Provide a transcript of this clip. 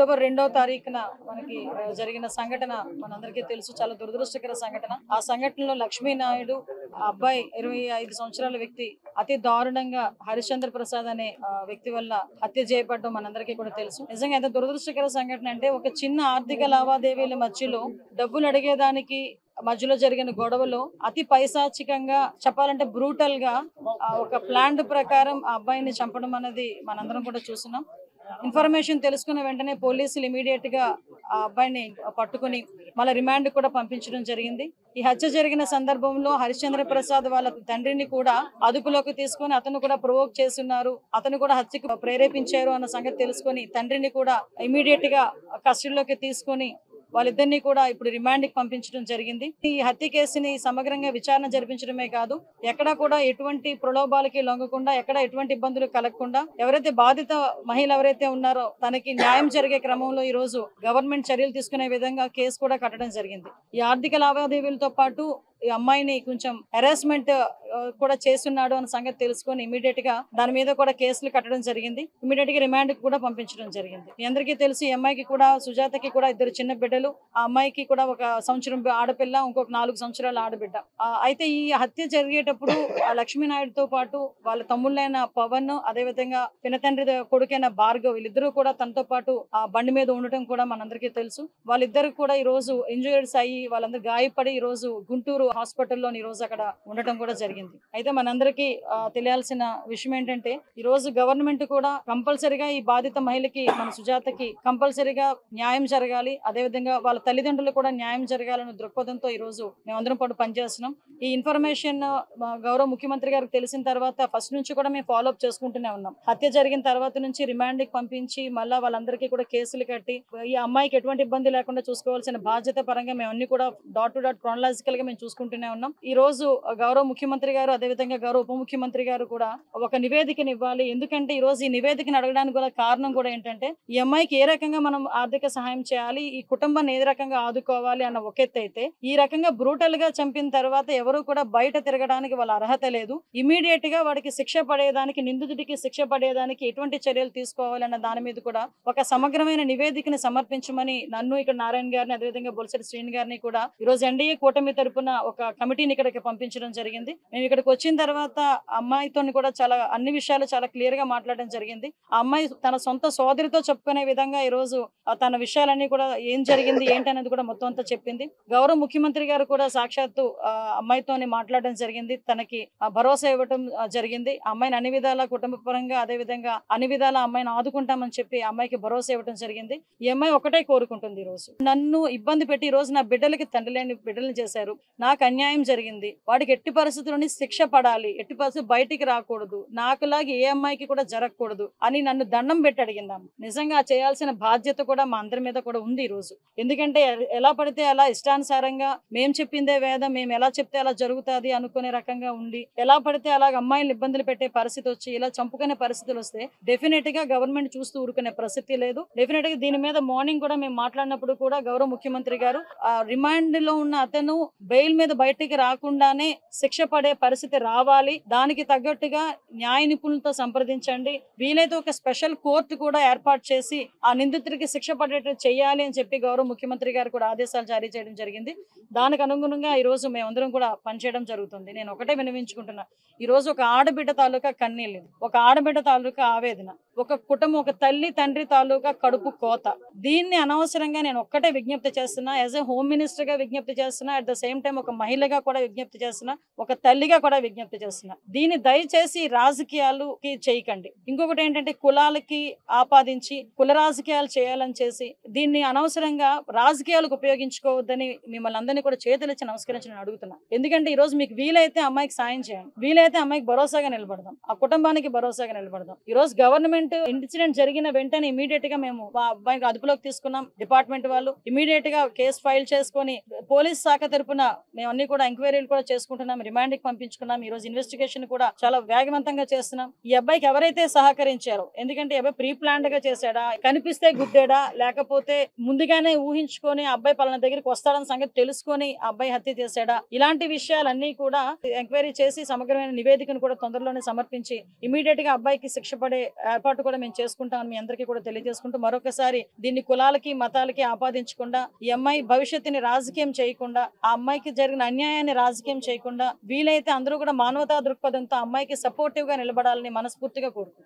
October 2వ తారీఖున మనకి జరిగిన సంఘటన మనందరికీ తెలుసు. చాలా దురదృష్టకర సంఘటన. ఆ సంఘటనలో లక్ష్మీ నాయుడు అబ్బాయి 25 సంవత్సరాల వ్యక్తి అతి దారుణంగా హరిశ్చంద్ర ప్రసాద్ అనే వ్యక్తి వల్ల హత్య చేయబడడం మనందరికీ కూడా తెలుసు. నిజంగా ఎంత దురదృష్టకర సంఘటన అంటే ఒక చిన్న ఆర్థిక లావాదేవీల మధ్యలో డబ్బులు అడిగేదానికి మధ్యలో జరిగిన గొడవలో అతి పైశాచికంగా చెప్పాలంటే బ్రూటల్ గా ఒక ప్లాన్ ప్రకారం ఆ అబ్బాయిని చంపడం అనేది మనందరం కూడా చూస్తున్నాం. ఇన్ఫర్మేషన్ తెలుసుకున్న వెంటనే పోలీసులు ఇమీడియట్ గా ఆ అబ్బాయిని పట్టుకుని మళ్ళీ రిమాండ్ కూడా పంపించడం జరిగింది. ఈ హత్య జరిగిన సందర్భంలో హరిశ్చంద్ర ప్రసాద్ వాళ్ళ తండ్రిని కూడా అదుపులోకి తీసుకొని అతను కూడా ప్రొవోక్ చేస్తున్నారు, అతను కూడా హత్యకు ప్రేరేపించారు అన్న సంగతి తెలుసుకొని తండ్రిని కూడా ఇమీడియట్ గా కస్టడీలోకి తీసుకొని వాళ్ళిద్దరినీ కూడా ఇప్పుడు రిమాండ్ కి పంపించడం జరిగింది. ఈ హత్య కేసుని సమగ్రంగా విచారణ జరిపించడమే కాదు, ఎక్కడా కూడా ఎటువంటి ప్రలోభాలకి లొంగకుండా, ఎక్కడ ఎటువంటి ఇబ్బందులు కలగకుండా, ఎవరైతే బాధిత మహిళ ఎవరైతే ఉన్నారో తనకి న్యాయం జరిగే క్రమంలో ఈ రోజు గవర్నమెంట్ చర్యలు తీసుకునే విధంగా కేసు కూడా కట్టడం జరిగింది. ఈ ఆర్థిక లావాదేవీలతో పాటు ఈ అమ్మాయిని కొంచెం హెరాస్మెంట్ కూడా చేస్తున్నాడు అన్న సంగతి తెలుసుకొని ఇమీడియట్ గా దాని మీద కూడా కేసులు కట్టడం జరిగింది. ఇమీడియట్ గా రిమాండ్ కు కూడా పంపించడం జరిగింది. మీ అందరికీ తెలుసు ఈ అమ్మాయికి కూడా, సుజాతకి కూడా 2 చిన్న బిడ్డలు. ఆ అమ్మాయికి కూడా 1 సంవత్సరం ఆడపిల్ల, ఇంకొక 4 సంవత్సరాల ఆడబిడ్డ. అయితే ఈ హత్య జరిగేటప్పుడు ఆ లక్ష్మీనాయుడుతో పాటు వాళ్ళ తమ్ముళ్ళైన పవన్, అదేవిధంగా పినతండ్రి కొడుకైన భార్గవ్, వీళ్ళిద్దరూ కూడా తనతో పాటు ఆ బండి మీద ఉండటం కూడా మనందరికీ తెలుసు. వాళ్ళిద్దరు కూడా ఈ రోజు ఇంజూరీస్ అయ్యి వాళ్ళందరూ గాయపడి ఈ రోజు గుంటూరు హాస్పిటల్లో ఈ రోజు అక్కడ ఉండటం కూడా జరిగింది. అయితే మనందరికీ తెలియాల్సిన విషయం ఏంటంటే ఈ రోజు గవర్నమెంట్ కూడా కంపల్సరిగా ఈ బాధిత మహిళకి, మన సుజాతకి కంపల్సరిగా న్యాయం జరగాలి, అదేవిధంగా వాళ్ళ తల్లిదండ్రులు కూడా న్యాయం జరగాలన్న దృక్పథంతో ఈ రోజు మేమందరం పాటు పనిచేస్తున్నాం. ఈ ఇన్ఫర్మేషన్ గౌరవ ముఖ్యమంత్రి గారికి తెలిసిన తర్వాత ఫస్ట్ నుంచి కూడా మేము ఫాలో అప్ చేసుకుంటూనే ఉన్నాం. హత్య జరిగిన తర్వాత నుంచి రిమాండ్ కి పంపించి మళ్ళా వాళ్ళందరికీ కూడా కేసులు కట్టి ఈ అమ్మాయికి ఎటువంటి ఇబ్బంది లేకుండా చూసుకోవాల్సిన బాధ్యత పరంగా మేము అన్ని కూడా డాట్ టు డాట్ క్రానలాజికల్ గా మేము చూసుకుంటూనే ఉన్నాం. ఈ రోజు గౌరవ ముఖ్యమంత్రి గారు, అదేవిధంగా గౌరవ ఉప ముఖ్యమంత్రి గారు కూడా ఒక నివేదికను ఇవ్వాలి. ఎందుకంటే ఈ రోజు ఈ నివేదికను అడగడానికి కూడా కారణం కూడా ఏంటంటే ఈ అమ్మాయికి ఏ రకంగా మనం ఆర్థిక సహాయం చేయాలి, ఈ కుటుంబాన్ని ఏ రకంగా ఆదుకోవాలి అన్న ఒక ఎత్తు అయితే, ఈ రకంగా బ్రూటల్ గా చంపిన తర్వాత ఎవరు కూడా బయట తిరగడానికి వాళ్ళ అర్హత లేదు. ఇమీడియట్ గా వాడికి శిక్ష పడేదానికి, నిందితుడికి శిక్ష పడేదానికి ఎటువంటి చర్యలు తీసుకోవాలన్న దాని మీద కూడా ఒక సమగ్రమైన నివేదికను సమర్పించమని నన్ను, ఇక్కడ నారాయణ గారిని, అదేవిధంగా బొలిశెట్టి శ్రీని గారిని కూడా ఈ రోజు ఎన్డీఏ కూటమి తరపున ఒక కమిటీని ఇక్కడికి పంపించడం జరిగింది. మేము ఇక్కడికి వచ్చిన తర్వాత అమ్మాయితో కూడా అన్ని విషయాలు చాలా క్లియర్ గా మాట్లాడడం జరిగింది. ఆ అమ్మాయి తన సొంత సోదరితో చెప్పుకునే విధంగా ఈ రోజు తన విషయాలన్నీ కూడా ఏం జరిగింది ఏంటనేది కూడా మొత్తం అంతా చెప్పింది. గౌరవ ముఖ్యమంత్రి గారు కూడా సాక్షాత్తు అమ్మాయితోని మాట్లాడడం జరిగింది, తనకి భరోసా ఇవ్వటం జరిగింది. అమ్మాయిని అన్ని విధాల కుటుంబ పరంగా, అదే విధంగా అన్ని విధాల అమ్మాయిని ఆదుకుంటామని చెప్పి అమ్మాయికి భరోసా ఇవ్వడం జరిగింది. ఈ అమ్మాయి ఒకటే కోరుకుంటుంది, ఈ రోజు నన్ను ఇబ్బంది పెట్టి ఈ రోజు నా బిడ్డలకి తండ్రి లేని బిడ్డలు చేశారు, నాకు అన్యాయం జరిగింది, వాడికి ఎట్టి పరిస్థితుల్లోని శిక్ష పడాలి, ఎట్టి పరిస్థితులు బయటికి రాకూడదు, నాకులాగా ఏ అమ్మాయికి కూడా జరగకూడదు అని నన్ను దండం పెట్టి అడిగిందాం. నిజంగా చేయాల్సిన బాధ్యత కూడా మా అందరి మీద కూడా ఉంది ఈ రోజు. ఎందుకంటే ఎలా పడితే అలా ఇష్టానుసారంగా మేము చెప్పిందే వేదం, మేము ఎలా చెప్తే అలా జరుగుతుంది అనుకునే రకంగా ఉండి, ఎలా పడితే అలాగ అమ్మాయిలు ఇబ్బందులు పెట్టే పరిస్థితి వచ్చి ఇలా చంపుకునే పరిస్థితులు వస్తే డెఫినెట్ గా గవర్నమెంట్ చూస్తూ ఊరుకునే పరిస్థితి లేదు. డెఫినెట్ గా దీని మీద మార్నింగ్ కూడా మేము మాట్లాడినప్పుడు కూడా గౌరవ ముఖ్యమంత్రి గారు రిమాండ్ లో ఉన్న అతను బెయిల్ మీద బయటికి రాకుండానే శిక్ష పడే పరిస్థితి రావాలి, దానికి తగ్గట్టుగా న్యాయ నిపుణులతో సంప్రదించండి, వీలైతే ఒక స్పెషల్ కోర్టు కూడా ఏర్పాటు చేసి ఆ నిందితుడికి శిక్ష పడేట్టు చేయాలి అని చెప్పి గౌరవ ముఖ్యమంత్రి గారు కూడా ఆదేశాలు జారీ చేయడం జరిగింది. దానికి అనుగుణంగా ఈ రోజు మేమందరం కూడా పనిచేయడం జరుగుతుంది. నేను ఒకటే వినవించుకుంటున్నా, ఈ రోజు ఒక ఆడబిడ్డ తాలూకా కన్నీళ్ళు, ఒక ఆడబిడ్డ తాలూకా ఆవేదన, ఒక కుటుంబం, ఒక తల్లి తండ్రి తాలూకా కడుపు కోత. దీన్ని అనవసరంగా నేను ఒక్కటే విజ్ఞప్తి చేస్తున్నా, యాజ్ ఎ హోమ్ మినిస్టర్ గా విజ్ఞప్తి చేస్తున్నా, అట్ ద సేమ్ టైం ఒక మహిళగా కూడా విజ్ఞప్తి చేస్తున్నా, ఒక తల్లిగా కూడా విజ్ఞప్తి చేస్తున్నా, దీన్ని దయచేసి రాజకీయాలకి చేయకండి. ఇంకొకటి ఏంటంటే కులాలకి ఆపాదించి కుల రాజకీయాలు చేయాలని చేసి దీన్ని అనవసరంగా రాజకీయాలకు ఉపయోగించుకోవద్దని మిమ్మల్ని అందరినీ కూడా చేతులెచ్చి నమస్కరించి నేను అడుగుతున్నా. ఎందుకంటే ఈ రోజు మీకు వీలైతే అమ్మాయికి సాయం చేయండి, వీలైతే అమ్మాయికి భరోసాగా నిలబడదాం, ఆ కుటుంబానికి భరోసాగా నిలబడదాం. ఈ రోజు గవర్నమెంట్ ఇన్సిడెంట్ జరిగిన వెంటనే ఇమీడియట్ గా మేము అబ్బాయికి అదుపులోకి తీసుకున్నాం. డిపార్ట్మెంట్ వాళ్ళు ఇమీడియట్ గా కేసు ఫైల్ చేసుకొని పోలీస్ శాఖ తరపున మేము అన్ని కూడా ఎంక్వైరీలు కూడా చేసుకుంటున్నాం, రిమాండ్ కి పంపించుకున్నాం. ఈ రోజు ఇన్వెస్టిగేషన్ కూడా చాలా వేగవంతంగా చేస్తున్నాం. ఈ అబ్బాయికి ఎవరైతే సహకరించారో, ఎందుకంటే ఈ అబ్బాయి ప్రీ ప్లాన్డ్ గా చేశాడా, కనిపిస్తే గుద్దాడా, లేకపోతే ముందుగానే ఊహించుకొని అబ్బాయి పలానా దగ్గరికి వస్తాడన్న సంగతి తెలుసుకొని ఆ అబ్బాయి హత్య చేశాడా, ఇలాంటి విషయాలన్నీ కూడా ఎంక్వైరీ చేసి సమగ్రమైన నివేదికను కూడా తొందరలోనే సమర్పించి ఇమీడియట్ గా అబ్బాయికి శిక్ష పడే ఏర్పాటు కూడా మేము చేసుకుంటామని మీ అందరికీ కూడా తెలియజేసుకుంటూ, మరొకసారి దీన్ని కులాలకి మతాలకి ఆపాదించకుండా, ఈ అమ్మాయి భవిష్యత్తుని రాజకీయం చేయకుండా, ఆ అమ్మాయికి జరిగిన అన్యాయాన్ని రాజకీయం చేయకుండా, వీలైతే అందరూ కూడా మానవతా దృక్పథంతో అమ్మాయికి సపోర్టివ్ గా నిలబడాలని మనస్ఫూర్తిగా కోరుకుంటున్నాం.